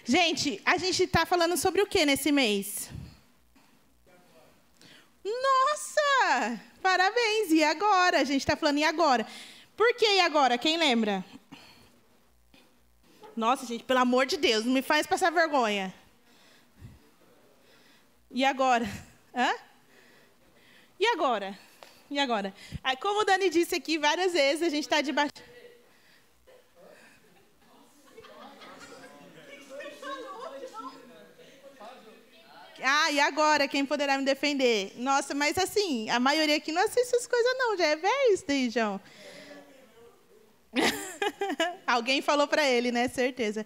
Gente, a gente está falando sobre o que nesse mês? Nossa! Parabéns! E agora? A gente está falando e agora? Por que e agora? Quem lembra? Nossa, gente, pelo amor de Deus, não me faz passar vergonha. E agora? Hã? E agora? E agora? Aí, como o Dani disse aqui várias vezes, a gente está debaixo... Ah, e agora? Quem poderá me defender? Nossa, mas assim, a maioria aqui não assiste essas coisas não, já é velho isso daí, João. Alguém falou para ele, né? Certeza.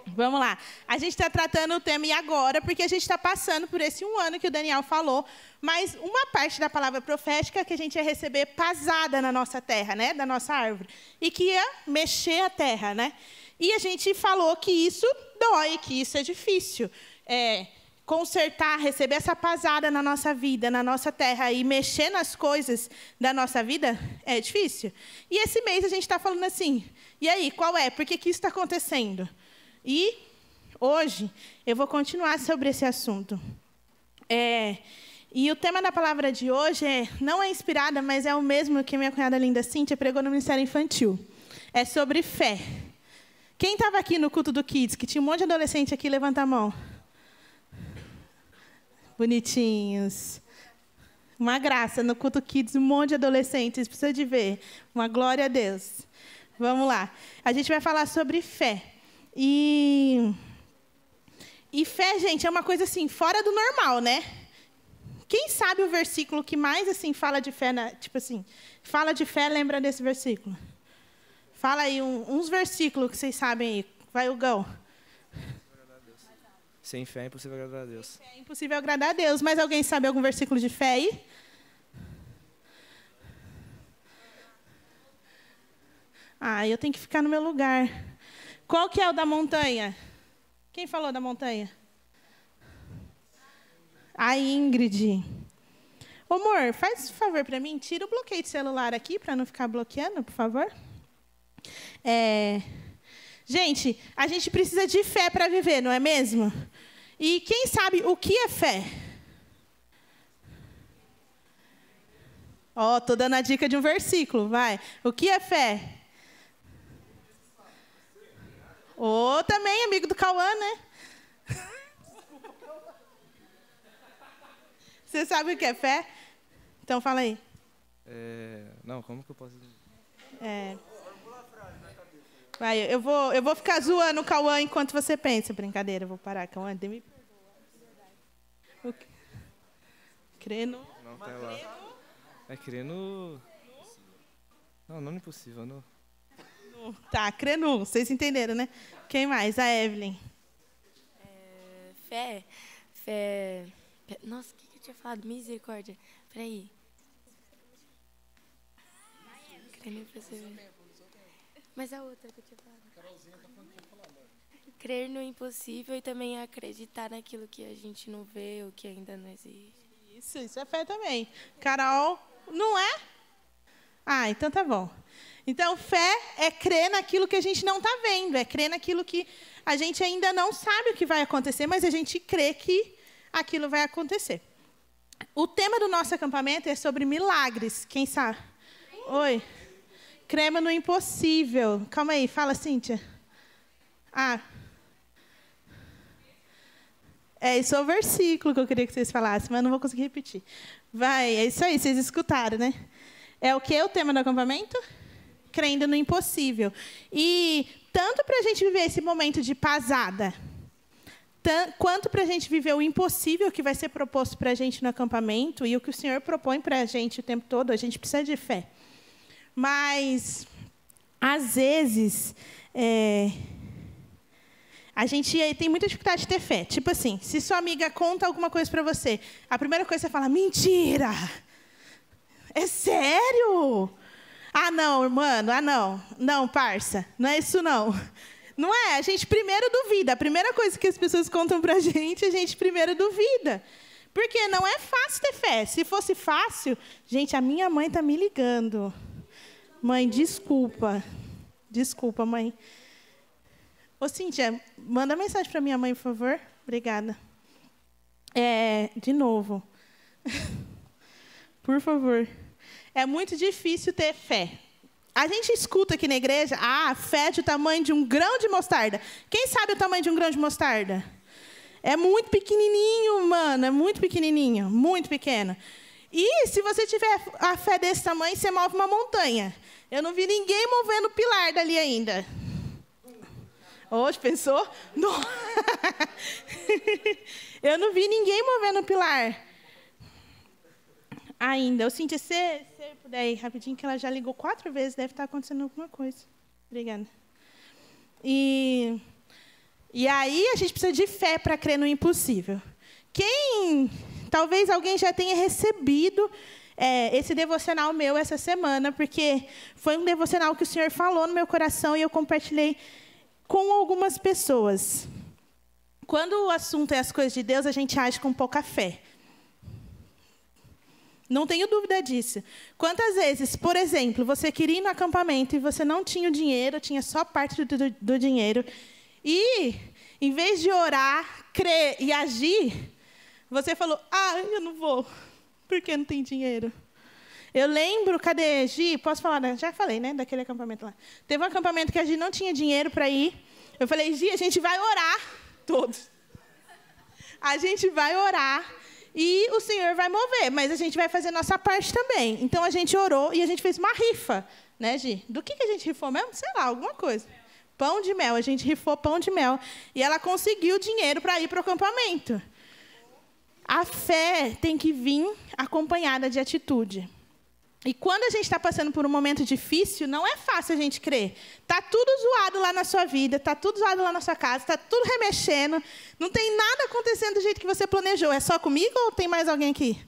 Vamos lá. A gente está tratando o tema e agora, porque a gente está passando por esse 1 ano que o Daniel falou, mas uma parte da palavra profética que a gente ia receber pasada na nossa terra, né? Da nossa árvore. E que ia mexer a terra, né? E a gente falou que isso dói, que isso é difícil. Consertar, receber essa pasada na nossa vida, na nossa terra e mexer nas coisas da nossa vida é difícil. E esse mês a gente está falando assim, e aí, qual é? Por que isso está acontecendo? E hoje eu vou continuar sobre esse assunto. E o tema da palavra de hoje não é inspirada, mas é o mesmo que minha cunhada linda Cíntia pregou no Ministério Infantil. É sobre fé. Quem estava aqui no culto do Kids, que tinha um monte de adolescente aqui, levanta a mão. Bonitinhos. Uma graça, no culto Kids, um monte de adolescentes, precisa de ver. Uma glória a Deus. Vamos lá. A gente vai falar sobre fé. E fé, gente, é uma coisa assim, fora do normal, né? Quem sabe o versículo que mais assim fala de fé, tipo assim, fala de fé, lembra desse versículo? Fala aí uns versículos que vocês sabem aí. Vai, Hugão. Sem fé é impossível agradar a Deus. É impossível agradar a Deus. Mas alguém sabe algum versículo de fé aí? Eu tenho que ficar no meu lugar. Qual que é o da montanha? Quem falou da montanha? A Ingrid. Ô, amor, faz um favor para mim. Tira o bloqueio de celular aqui para não ficar bloqueando, por favor. Gente, a gente precisa de fé para viver, não é mesmo? E quem sabe o que é fé? Tô dando a dica de um versículo, vai. O que é fé? Também, amigo do Cauã, né? Você sabe o que é fé? Então, fala aí. Não, como que eu posso dizer? Vai, eu vou ficar zoando o Cauã enquanto você pensa. Brincadeira, eu vou parar. Cauã, me perdoa. Crer no... Não, tá lá. Crer no... Não é impossível. No... Tá, crer no. Vocês entenderam, né? Quem mais? A Evelyn. Fé. Nossa, o que eu tinha falado? Misericórdia. Peraí. Crer no impossível. Mas a outra que eu tinha falado. Crer no impossível e também acreditar naquilo que a gente não vê ou que ainda não existe. Isso é fé também. Carol, não é? Então tá bom. Então, fé é crer naquilo que a gente não está vendo, é crer naquilo que a gente ainda não sabe o que vai acontecer, mas a gente crê que aquilo vai acontecer. O tema do nosso acampamento é sobre milagres. Quem sabe? Oi. Cremos no impossível. Calma aí, fala, Cíntia. Esse é o versículo que eu queria que vocês falassem, mas não vou conseguir repetir. Vai, é isso aí, vocês escutaram, né? É o que o tema do acampamento? Crendo no impossível. E tanto para a gente viver esse momento de pasada, quanto para a gente viver o impossível que vai ser proposto para a gente no acampamento e o que o Senhor propõe para a gente o tempo todo, a gente precisa de fé. Mas, às vezes, a gente tem muita dificuldade de ter fé. Tipo assim, se sua amiga conta alguma coisa para você, a primeira coisa que você fala, mentira! É sério? Não, mano, não. Não, parça, não é isso não. Não é? A gente primeiro duvida. A primeira coisa que as pessoas contam pra gente, a gente primeiro duvida. Porque não é fácil ter fé. Se fosse fácil... Gente, a minha mãe tá me ligando. Mãe, desculpa. Desculpa, mãe. Ô, Cíntia, manda mensagem para minha mãe, por favor. Obrigada. De novo. Por favor. É muito difícil ter fé. A gente escuta aqui na igreja, fé de tamanho de um grão de mostarda. Quem sabe o tamanho de um grão de mostarda? É muito pequenininho, mano. É muito pequenininho. Muito pequeno. E se você tiver a fé desse tamanho, você move uma montanha. Eu não vi ninguém movendo o pilar dali ainda. Hoje, pensou? Não. Eu não vi ninguém movendo o pilar ainda. Eu senti, se puder ir rapidinho, que ela já ligou 4 vezes, deve estar acontecendo alguma coisa. Obrigada. E aí a gente precisa de fé para crer no impossível. Talvez alguém já tenha recebido esse devocional meu essa semana, porque foi um devocional que o Senhor falou no meu coração e eu compartilhei com algumas pessoas. Quando o assunto é as coisas de Deus, a gente age com pouca fé. Não tenho dúvida disso. Quantas vezes, por exemplo, você queria ir no acampamento e você não tinha o dinheiro, tinha só parte do dinheiro, e, em vez de orar, crer e agir, você falou, eu não vou, porque não tem dinheiro. Eu lembro, cadê Gi? Posso falar? Já falei, né? Daquele acampamento lá. Teve um acampamento que a Gi não tinha dinheiro para ir. Eu falei, Gi, a gente vai orar. Todos. A gente vai orar e o Senhor vai mover, mas a gente vai fazer a nossa parte também. Então, a gente orou e a gente fez uma rifa. Né, Gi? Do que a gente rifou mesmo? Sei lá, alguma coisa. Pão de mel. A gente rifou pão de mel. E ela conseguiu dinheiro para ir para o acampamento. A fé tem que vir acompanhada de atitude. E quando a gente está passando por um momento difícil, não é fácil a gente crer. Está tudo zoado lá na sua vida, está tudo zoado lá na sua casa, está tudo remexendo, não tem nada acontecendo do jeito que você planejou. É só comigo ou tem mais alguém aqui?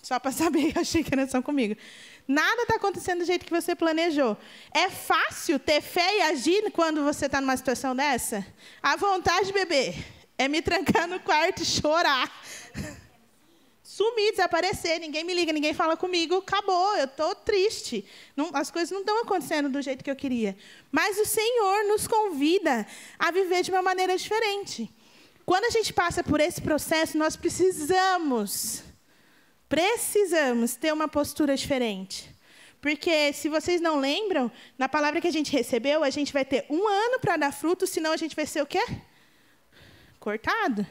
Só para saber, eu achei que era só comigo. Nada está acontecendo do jeito que você planejou. É fácil ter fé e agir quando você está numa situação dessa? A vontade, bebê, é me trancar no quarto e chorar. Sumir, desaparecer, ninguém me liga, ninguém fala comigo, acabou, eu estou triste. As coisas não estão acontecendo do jeito que eu queria. Mas o Senhor nos convida a viver de uma maneira diferente. Quando a gente passa por esse processo, nós precisamos ter uma postura diferente. Porque, se vocês não lembram, na palavra que a gente recebeu, a gente vai ter 1 ano para dar fruto, senão a gente vai ser o quê? Cortado.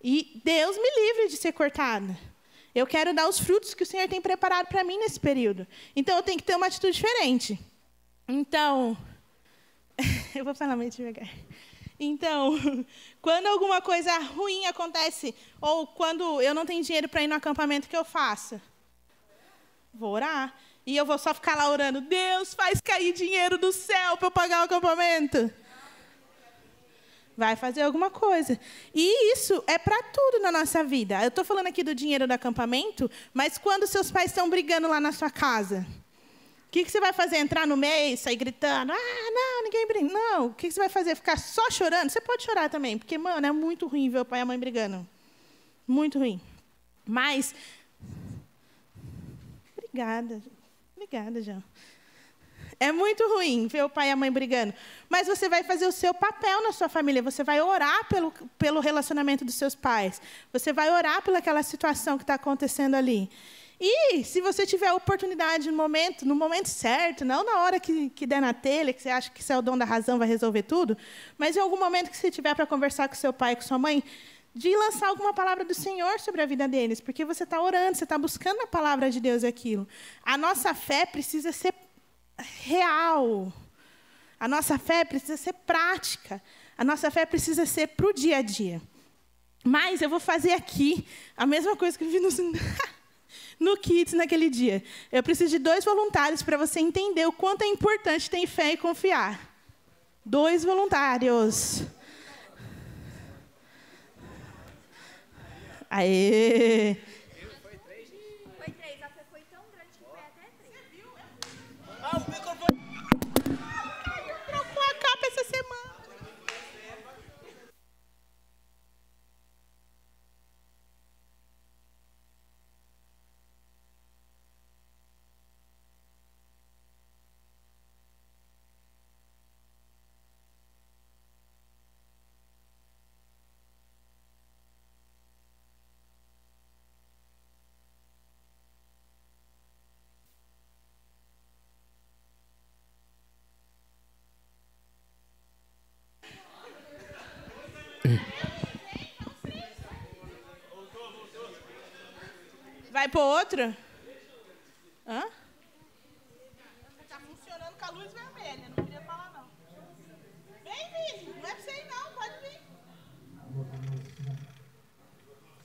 E Deus me livre de ser cortada. Eu quero dar os frutos que o Senhor tem preparado para mim nesse período. Então, eu tenho que ter uma atitude diferente. Então, eu vou falar mais devagar. Então, quando alguma coisa ruim acontece, ou quando eu não tenho dinheiro para ir no acampamento, o que eu faço? Vou orar. E eu vou só ficar lá orando, Deus, faz cair dinheiro do céu para eu pagar o acampamento. Vai fazer alguma coisa. E isso é para tudo na nossa vida. Eu estou falando aqui do dinheiro do acampamento, mas quando seus pais estão brigando lá na sua casa, o que você vai fazer? Entrar no meio, sair gritando? Não, ninguém briga. Não, o que você vai fazer? Ficar só chorando? Você pode chorar também, porque, mano, é muito ruim ver o pai e a mãe brigando. Muito ruim. Mas, obrigada, João. É muito ruim ver o pai e a mãe brigando. Mas você vai fazer o seu papel na sua família. Você vai orar pelo relacionamento dos seus pais. Você vai orar pelaquela situação que está acontecendo ali. E, se você tiver a oportunidade no momento certo, não na hora que der na telha, que você acha que isso é o dom da razão, vai resolver tudo, mas em algum momento que você tiver para conversar com seu pai e com sua mãe, de lançar alguma palavra do Senhor sobre a vida deles, porque você está orando, você está buscando a palavra de Deus e aquilo. A nossa fé precisa ser real. A nossa fé precisa ser prática. A nossa fé precisa ser para o dia a dia. Mas eu vou fazer aqui a mesma coisa que eu vi no Kids naquele dia. Eu preciso de 2 voluntários para você entender o quanto é importante ter fé e confiar. 2 voluntários. Aê! Foi 3. A fé foi tão grande que foi até 3. Você viu? O microfone. Trocou a capa essa semana. Vai pro outro? Hã? Tá funcionando com a luz vermelha. Não queria falar, não. Vem, Vini. Não é pra você ir, não. Pode vir.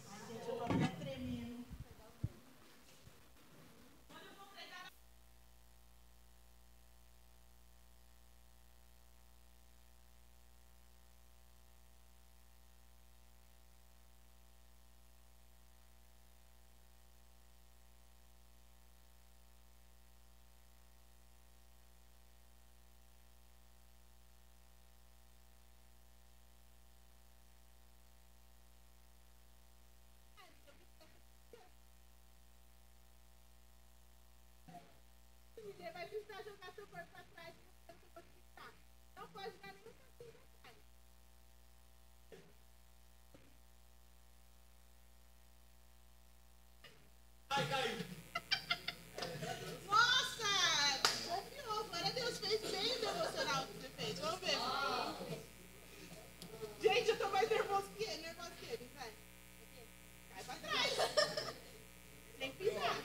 Ai, gente, eu tô até tremendo. Você vai precisar jogar seu corpo pra trás para você ficar. Não pode dar nenhum passinho pra trás. Ai, caiu. Nossa! Confiou. Glória a Deus. Fez bem o devocional que você fez. Vamos ver. Gente, eu tô mais nervoso que ele. Vai. Cai pra trás. Sem pisar.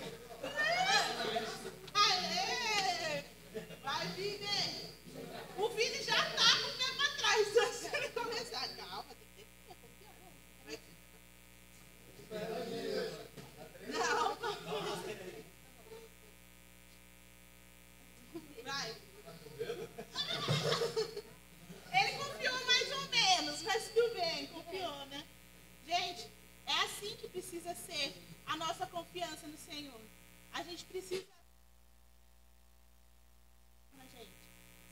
Aê! Vai, Vini! O Vini já tá com o pé pra trás antes de ele começar. Calma, tem que ter confiança. Não, vai. Ele confiou mais ou menos, mas tudo bem, confiou, né? Gente, é assim que precisa ser a nossa confiança no Senhor. A gente precisa, gente,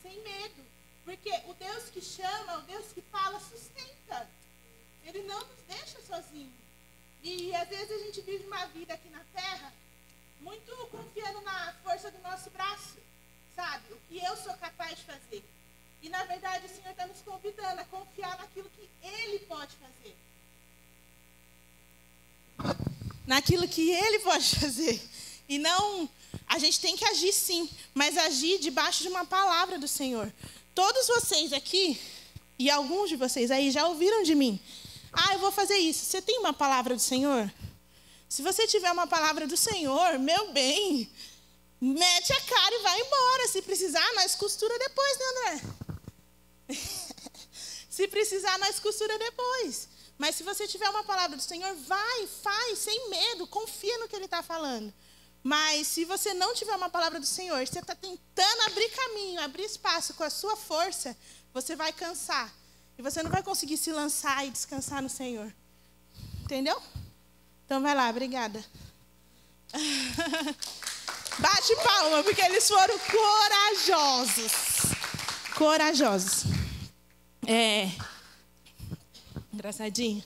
sem medo, porque o Deus que chama, o Deus que fala, sustenta. Ele não nos deixa sozinhos. E às vezes a gente vive uma vida aqui na terra muito confiando na força do nosso braço, sabe? O que eu sou capaz de fazer. E na verdade o Senhor está nos convidando a confiar naquilo que Ele pode fazer. Naquilo que Ele pode fazer. E não, a gente tem que agir sim, mas agir debaixo de uma palavra do Senhor. Todos vocês aqui, e alguns de vocês aí já ouviram de mim. Ah, eu vou fazer isso. Você tem uma palavra do Senhor? Se você tiver uma palavra do Senhor, meu bem, mete a cara e vai embora. Se precisar, nós costura depois, né, André? Se precisar, nós costura depois. Mas se você tiver uma palavra do Senhor, vai, faz, sem medo, confia no que Ele está falando. Mas se você não tiver uma palavra do Senhor, você está tentando abrir caminho, abrir espaço com a sua força, você vai cansar. E você não vai conseguir se lançar e descansar no Senhor. Entendeu? Então vai lá, obrigada. Bate palma, porque eles foram corajosos. Corajosos. Engraçadinho.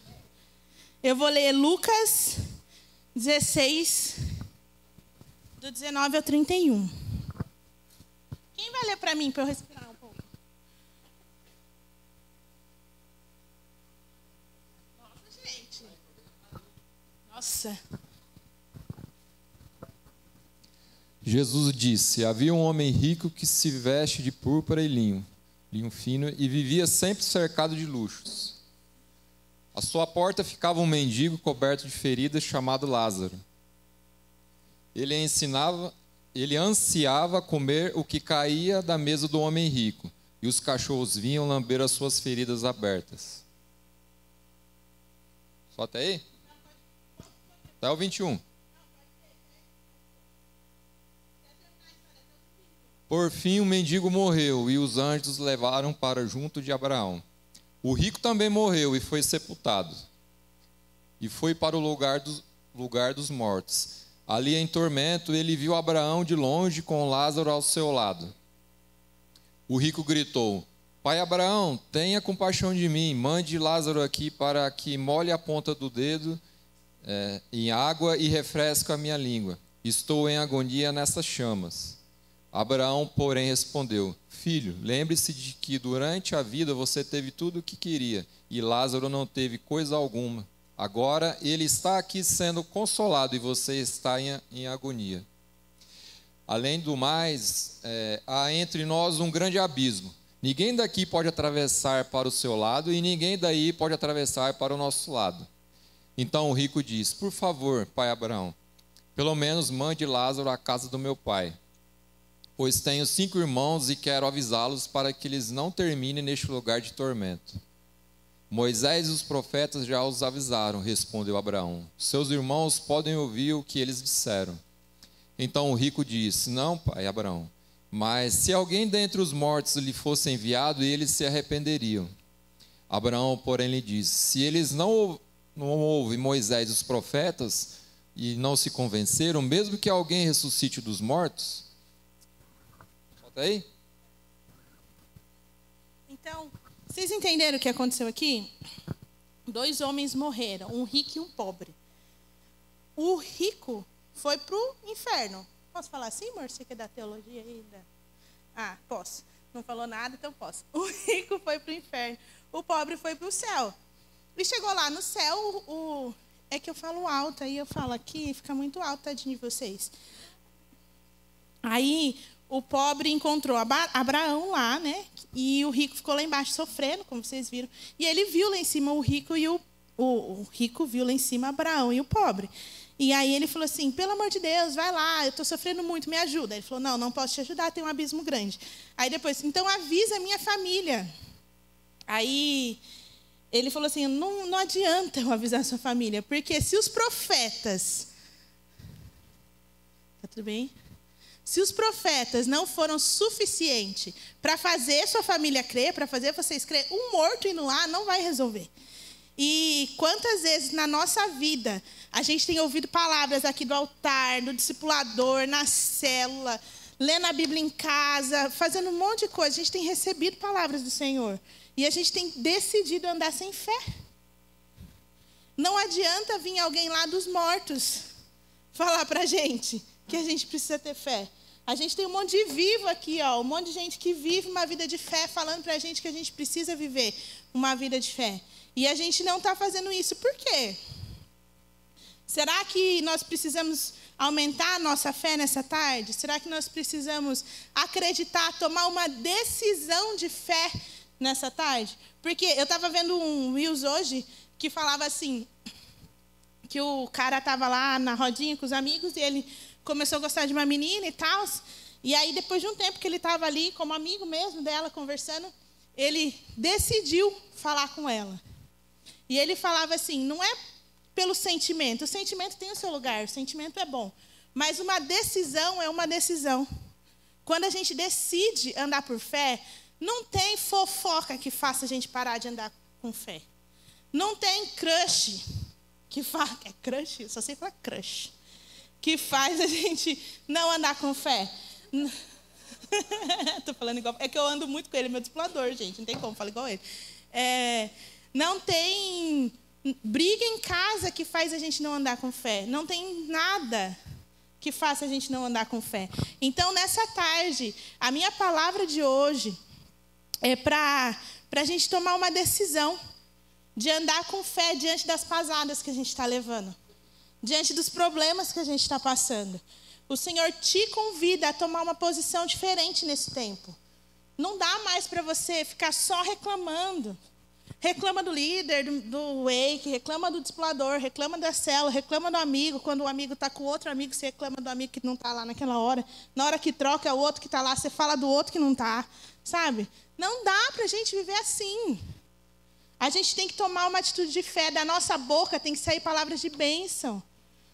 Eu vou ler Lucas 16, do 19 ao 31. Quem vai ler para mim, para eu respirar um pouco? Nossa, gente. Nossa. Jesus disse: havia um homem rico que se veste de púrpura e linho fino, e vivia sempre cercado de luxos. À sua porta ficava um mendigo coberto de feridas chamado Lázaro. Ele ansiava comer o que caía da mesa do homem rico, e os cachorros vinham lamber as suas feridas abertas. Só até aí? Até o 21. Por fim, o mendigo morreu, e os anjos o levaram para junto de Abraão. O rico também morreu e foi sepultado. E foi para o lugar dos mortos. Ali em tormento, ele viu Abraão de longe com Lázaro ao seu lado. O rico gritou: Pai Abraão, tenha compaixão de mim, mande Lázaro aqui para que molhe a ponta do dedo em água e refresque a minha língua. Estou em agonia nessas chamas. Abraão, porém, respondeu: Filho, lembre-se de que durante a vida você teve tudo o que queria, e Lázaro não teve coisa alguma. Agora ele está aqui sendo consolado e você está em agonia. Além do mais, há entre nós um grande abismo. Ninguém daqui pode atravessar para o seu lado e ninguém daí pode atravessar para o nosso lado. Então o rico diz: Por favor, pai Abraão, Pelo menos mande Lázaro à casa do meu pai, pois tenho 5 irmãos e quero avisá-los para que eles não terminem neste lugar de tormento. Moisés e os profetas já os avisaram, respondeu Abraão. Seus irmãos podem ouvir o que eles disseram. Então o rico disse, não, pai Abraão, mas se alguém dentre os mortos lhe fosse enviado, eles se arrependeriam. Abraão, porém, lhe disse, se eles não ouvem Moisés e os profetas e não se convenceram, mesmo que alguém ressuscite dos mortos... Volta aí. Então, vocês entenderam o que aconteceu aqui? 2 homens morreram, um rico e um pobre. O rico foi para o inferno. Posso falar assim, amor? Você quer dar teologia aí? Ah, posso. Não falou nada, então posso. O rico foi para o inferno, o pobre foi para o céu. E chegou lá no céu, é que eu falo alto, aí eu falo aqui, fica muito alto, tadinho de vocês. Aí o pobre encontrou Abraão lá, né? E o rico ficou lá embaixo sofrendo, como vocês viram. E ele viu lá em cima o rico e o rico viu lá em cima Abraão e o pobre. E aí ele falou assim, pelo amor de Deus, vai lá, eu estou sofrendo muito, me ajuda. Ele falou, não posso te ajudar, tem um abismo grande. Aí depois, então avisa a minha família. Aí ele falou assim, não adianta eu avisar a sua família, porque se os profetas... Tá tudo bem? Se os profetas não foram suficientes para fazer sua família crer, para fazer vocês crer, um morto indo lá não vai resolver. E quantas vezes na nossa vida a gente tem ouvido palavras aqui do altar, do discipulador, na célula, lendo a Bíblia em casa, fazendo um monte de coisa. A gente tem recebido palavras do Senhor. E a gente tem decidido andar sem fé. Não adianta vir alguém lá dos mortos falar para a gente que a gente precisa ter fé. A gente tem um monte de vivo aqui, ó, um monte de gente que vive uma vida de fé, falando para a gente que a gente precisa viver uma vida de fé. E a gente não está fazendo isso. Por quê? Será que nós precisamos aumentar a nossa fé nessa tarde? Será que nós precisamos acreditar, tomar uma decisão de fé nessa tarde? Porque eu estava vendo um Reels hoje que falava assim, que o cara estava lá na rodinha com os amigos e ele começou a gostar de uma menina e tal. E aí, depois de um tempo que ele estava ali, como amigo mesmo dela, conversando, ele decidiu falar com ela. E ele falava assim, não é pelo sentimento. O sentimento tem o seu lugar, o sentimento é bom. Mas uma decisão é uma decisão. Quando a gente decide andar por fé, não tem fofoca que faça a gente parar de andar com fé. Não tem crush que faz... É crush? Eu só sei falar crush. Que faz a gente não andar com fé. Estou falando igual... É que eu ando muito com ele, meu discipulador, gente. Não tem como, falo igual ele. Não tem briga em casa que faz a gente não andar com fé. Não tem nada que faça a gente não andar com fé. Então, nessa tarde, a minha palavra de hoje é para a gente tomar uma decisão de andar com fé diante das pasadas que a gente está levando, diante dos problemas que a gente está passando. O Senhor te convida a tomar uma posição diferente nesse tempo. Não dá mais para você ficar só reclamando. Reclama do líder, do wake, reclama do discipulador, reclama da célula, reclama do amigo. Quando o amigo está com outro amigo, você reclama do amigo que não está lá naquela hora. Na hora que troca, é o outro que está lá, você fala do outro que não está. Sabe? Não dá para a gente viver assim. A gente tem que tomar uma atitude de fé. Da nossa boca tem que sair palavras de bênção.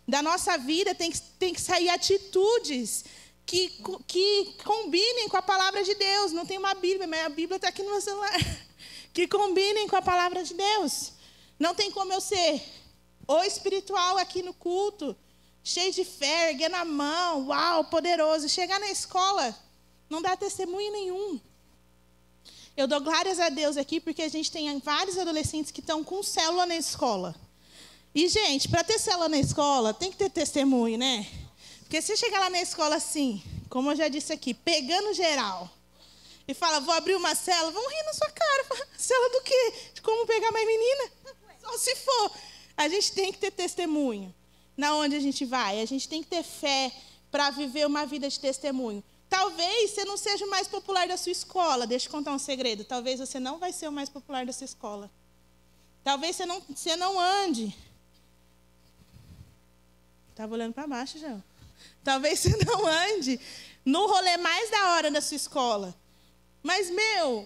Da nossa vida tem que sair atitudes que combinem com a palavra de Deus. Não tem uma Bíblia, mas a Bíblia está aqui no meu celular. Que combinem com a palavra de Deus. Não tem como eu ser o espiritual aqui no culto, cheio de fé, erguendo a mão, uau, poderoso. Chegar na escola, não dá testemunho nenhum. Eu dou glórias a Deus aqui, porque a gente tem vários adolescentes que estão com célula na escola. E, gente, para ter célula na escola, tem que ter testemunho, né? Porque se chegar lá na escola assim, como eu já disse aqui, pegando geral, e fala, vou abrir uma célula, vão rir na sua cara. Fala, célula do quê? De como pegar mais menina? Só se for. A gente tem que ter testemunho. Na onde a gente vai? A gente tem que ter fé para viver uma vida de testemunho. Talvez você não seja o mais popular da sua escola. Deixa eu contar um segredo. Talvez você não vai ser o mais popular da sua escola. Talvez você não ande Estava olhando para baixo, João. Talvez você não ande no rolê mais da hora da sua escola. Mas,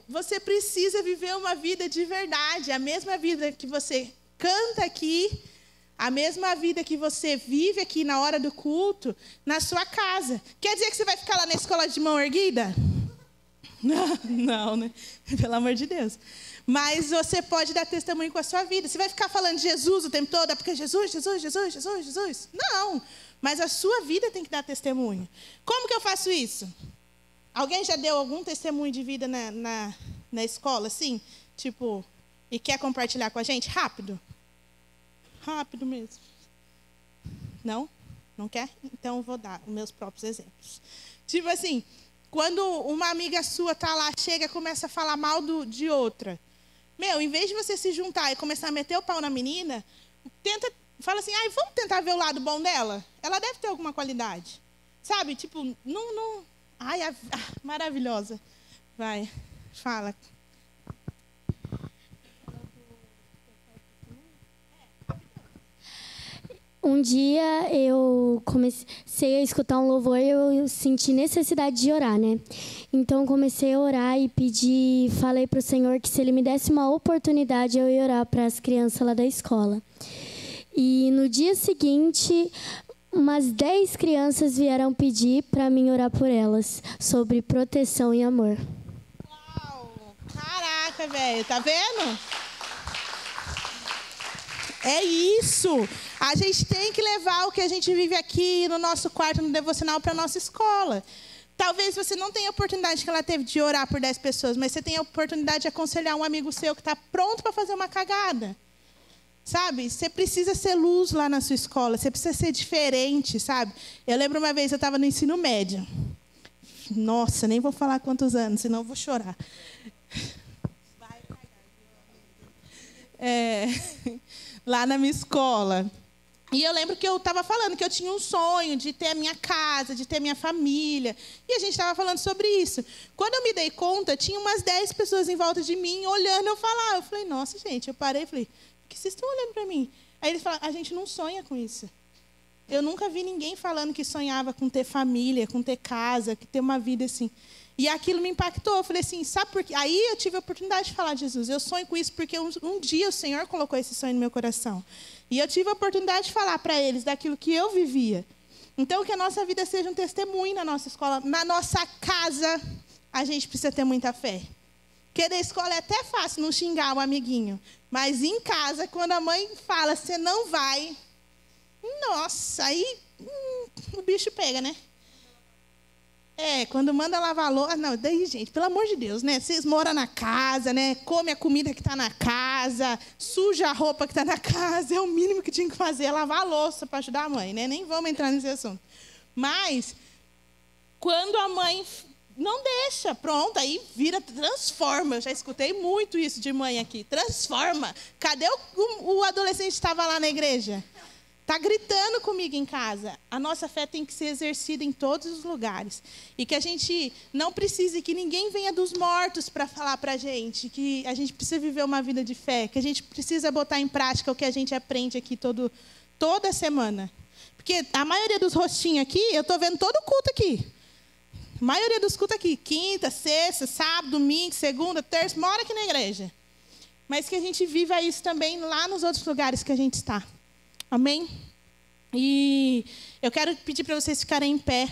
você precisa viver uma vida de verdade. A mesma vida que você canta aqui, a mesma vida que você vive aqui na hora do culto, na sua casa. Quer dizer que você vai ficar lá na escola de mão erguida? Não, né? Pelo amor de Deus. Mas você pode dar testemunho com a sua vida. Você vai ficar falando de Jesus o tempo todo, porque Jesus, Jesus, Jesus, Jesus, Jesus. Não, mas a sua vida tem que dar testemunho. Como que eu faço isso? Alguém já deu algum testemunho de vida na escola, assim? Tipo, e quer compartilhar com a gente? Rápido. Rápido mesmo. Não? Não quer? Então eu vou dar os meus próprios exemplos. Tipo assim, quando uma amiga sua tá lá, chega e começa a falar mal de outra. Em vez de você se juntar e começar a meter o pau na menina, fala assim, vamos tentar ver o lado bom dela? Ela deve ter alguma qualidade. Sabe? Tipo, não... maravilhosa. Vai, fala. Um dia eu comecei a escutar um louvor e eu senti necessidade de orar, né? Então comecei a orar e falei para o Senhor que se Ele me desse uma oportunidade eu ia orar para as crianças lá da escola. E no dia seguinte, umas 10 crianças vieram pedir para mim orar por elas, sobre proteção e amor. Uau! Caraca, velho, tá vendo? É isso. A gente tem que levar o que a gente vive aqui no nosso quarto, no devocional, para a nossa escola. Talvez você não tenha a oportunidade que ela teve de orar por 10 pessoas, mas você tem a oportunidade de aconselhar um amigo seu que está pronto para fazer uma cagada. Sabe? Você precisa ser luz lá na sua escola, você precisa ser diferente, sabe? Eu lembro uma vez, eu estava no ensino médio. Nossa, nem vou falar quantos anos, senão eu vou chorar. Lá na minha escola. E eu lembro que eu estava falando que eu tinha um sonho de ter a minha casa, de ter a minha família. E a gente estava falando sobre isso. Quando eu me dei conta, tinha umas 10 pessoas em volta de mim, olhando eu falar. Eu falei, nossa, gente, eu parei e falei, por que vocês estão olhando para mim? Aí eles falaram, a gente não sonha com isso. Eu nunca vi ninguém falando que sonhava com ter família, com ter casa, com ter uma vida assim. E aquilo me impactou. Eu falei assim, sabe por quê? Aí eu tive a oportunidade de falar de Jesus. Eu sonho com isso porque um dia o Senhor colocou esse sonho no meu coração. E eu tive a oportunidade de falar para eles daquilo que eu vivia. Então, que a nossa vida seja um testemunho na nossa escola. Na nossa casa, a gente precisa ter muita fé. Porque na escola é até fácil não xingar o amiguinho. Mas em casa, quando a mãe fala, você não vai... Nossa, aí o bicho pega, né? Quando manda lavar louça... Não, daí, gente, pelo amor de Deus, né? Vocês moram na casa, né? Come a comida que está na casa, suja a roupa que está na casa. É o mínimo que tinha que fazer, é lavar a louça para ajudar a mãe, né? Nem vamos entrar nesse assunto. Mas, quando a mãe não deixa, pronto, aí vira, transforma. Eu já escutei muito isso de mãe aqui. Transforma. Cadê o adolescente que estava lá na igreja? Está gritando comigo em casa. A nossa fé tem que ser exercida em todos os lugares. E que a gente não precise que ninguém venha dos mortos para falar para a gente que a gente precisa viver uma vida de fé, que a gente precisa botar em prática o que a gente aprende aqui toda semana. Porque a maioria dos rostinhos aqui, eu estou vendo todo o culto aqui. A maioria dos cultos aqui, quinta, sexta, sábado, domingo, segunda, terça, mora aqui na igreja. Mas que a gente viva isso também lá nos outros lugares que a gente está. Amém? E eu quero pedir para vocês ficarem em pé.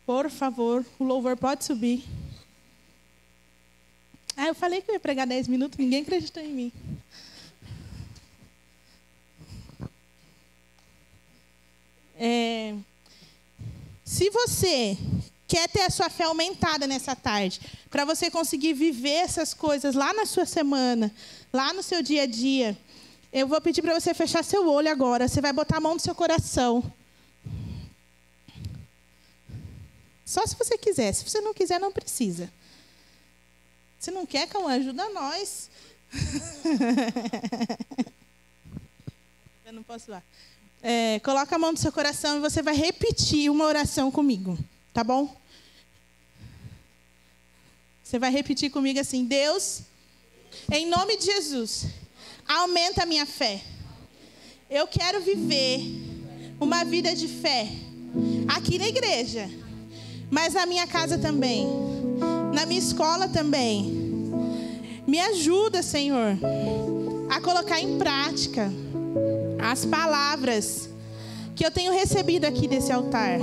Por favor, o louvor pode subir. Eu falei que eu ia pregar 10 minutos, ninguém acreditou em mim. Se você quer ter a sua fé aumentada nessa tarde, para você conseguir viver essas coisas lá na sua semana, lá no seu dia a dia, eu vou pedir para você fechar seu olho agora. Você vai botar a mão no seu coração. Só se você quiser. Se você não quiser, não precisa. Se não quer, Cauã, ajuda nós. Eu não posso lá. Coloca a mão no seu coração e você vai repetir uma oração comigo. Tá bom? Você vai repetir comigo assim. Deus, em nome de Jesus, aumenta a minha fé. eu quero viver uma vida de fé aqui na igreja, mas na minha casa também, na minha escola também. Me ajuda, Senhor, a colocar em prática as palavras que eu tenho recebido aqui desse altar,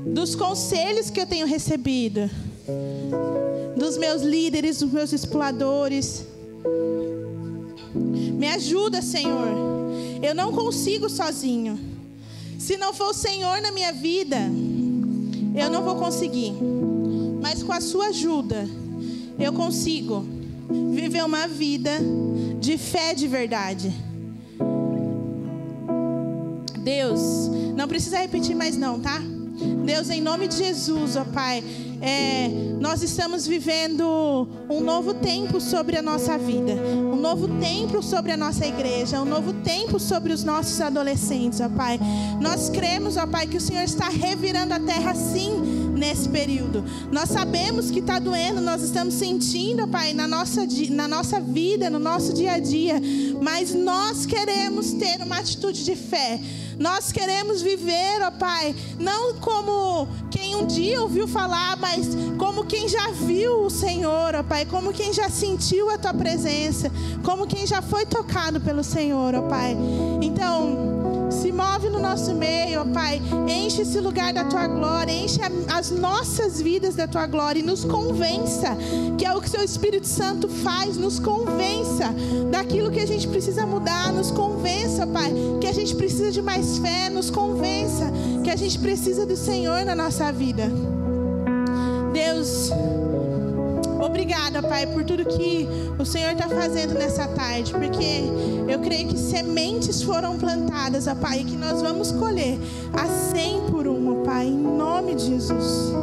dos conselhos que eu tenho recebido, dos meus líderes, dos meus discipuladores. Me ajuda, Senhor. Eu não consigo sozinho. Se não for o Senhor na minha vida, eu não vou conseguir. Mas com a sua ajuda, eu consigo viver uma vida de fé de verdade. Deus, não precisa repetir mais não, tá? Deus, em nome de Jesus, ó Pai, nós estamos vivendo um novo tempo sobre a nossa vida, um novo tempo sobre a nossa igreja, um novo tempo sobre os nossos adolescentes, ó Pai. Nós cremos, ó Pai, que o Senhor está revirando a terra sim nesse período. Nós sabemos que está doendo, nós estamos sentindo, ó Pai, na nossa vida, no nosso dia a dia, mas nós queremos ter uma atitude de fé. Nós queremos viver, ó Pai, não como quem um dia ouviu falar, mas como quem já viu o Senhor, ó Pai, como quem já sentiu a Tua presença, como quem já foi tocado pelo Senhor, ó Pai. Então, se move no nosso meio, ó Pai, enche esse lugar da Tua glória, enche as nossas vidas da Tua glória e nos convença, que é o que o Seu Espírito Santo faz, nos convença daquilo que a gente precisa mudar, nos convença, Pai, que a gente precisa de mais fé, nos convença que a gente precisa do Senhor na nossa vida. Deus, obrigada, Pai, por tudo que o Senhor está fazendo nessa tarde, porque eu creio que sementes foram plantadas, ó Pai, e que nós vamos colher a 100 por 1, ó Pai, em nome de Jesus.